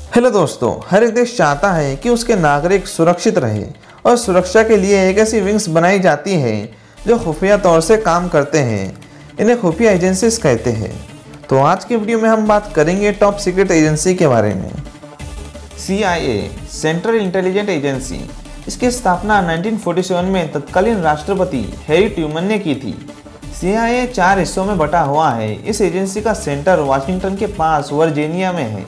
Hello दोस्तों, हर एक देश चाहता है कि उसके नागरिक सुरक्षित रहे और सुरक्षा के लिए एक ऐसी विंग्स बनाई जाती है जो खुफिया तौर से काम करते हैं। इन्हें खुफिया एजेंसीज कहते हैं। तो आज की वीडियो में हम बात करेंगे टॉप सीक्रेट एजेंसी के बारे में। CIA central intelligence agency. इसकी स्थापना 1947 में तत्कालीन राष्ट्रपति हैरी ट्रूमन ने की थी। CIA 4 हिस्सों में बटा हुआ है। इस एजेंसी का सेंटर वाशिंगटन के पास वर्जीनिया में है।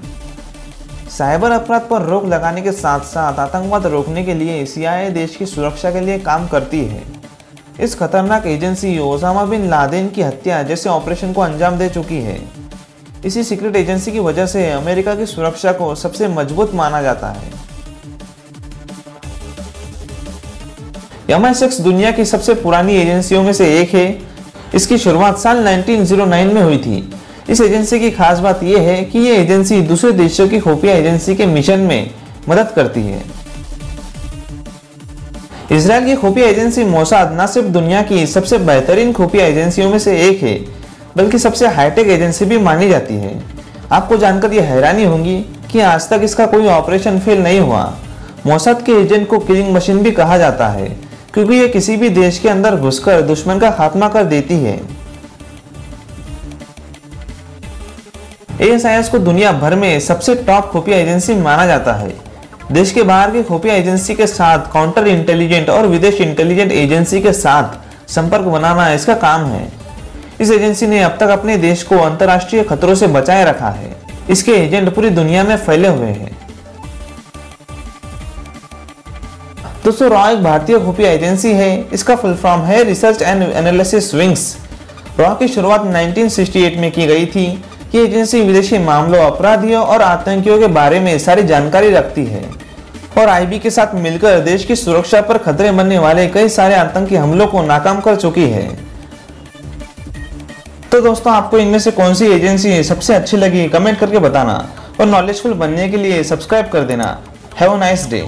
साइबर अपराध पर रोक लगाने के साथ साथ आतंकवाद रोकने के लिए CIA देश की सुरक्षा के लिए काम करती है। इस खतरनाक एजेंसी ओसामा बिन लादेन की हत्या जैसे ऑपरेशन को अंजाम दे चुकी है। इसी सीक्रेट एजेंसी की वजह से अमेरिका की सुरक्षा को सबसे मजबूत माना जाता है। MI6 दुनिया की सबसे पुरानी एजेंसियों में से एक है। इसकी शुरुआत साल 1909 में हुई थी। इस एजेंसी की खास बात यह है कि यह एजेंसी दूसरे देशों की खुफिया एजेंसी के मिशन में मदद करती है। इजराइल की खुफिया एजेंसी मोसाद न सिर्फ दुनिया की सबसे बेहतरीन खुफिया एजेंसियों में से एक है, बल्कि सबसे हाईटेक एजेंसी भी मानी जाती है। आपको जानकर यह हैरानी होगी कि आज तक इसका कोई ऑपरेशन फेल नहीं हुआ। मोसाद के एजेंट को किलिंग मशीन भी कहा जाता है, क्योंकि यह किसी भी देश के अंदर घुसकर दुश्मन का खात्मा कर देती है। ASIS को दुनिया भर में सबसे टॉप खुफिया एजेंसी माना जाता है। देश के बाहर की खुफिया एजेंसी के साथ काउंटर इंटेलिजेंट और विदेश इंटेलिजेंट एजेंसी के साथ संपर्क बनाना इसका काम है। इस एजेंसी ने अब तक अपने देश को अंतर्राष्ट्रीय खतरों से बचाए रखा है। इसके एजेंट पूरी दुनिया में फैले हुए हैं। दोस्तों, रॉ एक भारतीय खुफिया एजेंसी है। इसका फुल फॉर्म है research and analysis wings. Raw की शुरुआत 1968 में की गई थी। ये एजेंसी विदेशी मामलों, अपराधियों और आतंकियों के बारे में सारी जानकारी रखती है और IB के साथ मिलकर देश की सुरक्षा पर खतरे बनने वाले कई सारे आतंकी हमलों को नाकाम कर चुकी है। तो दोस्तों, आपको इनमें से कौन सी एजेंसी सबसे अच्छी लगी कमेंट करके बताना और नॉलेजफुल बनने के लिए सब्सक्राइब कर देना। Have a nice day.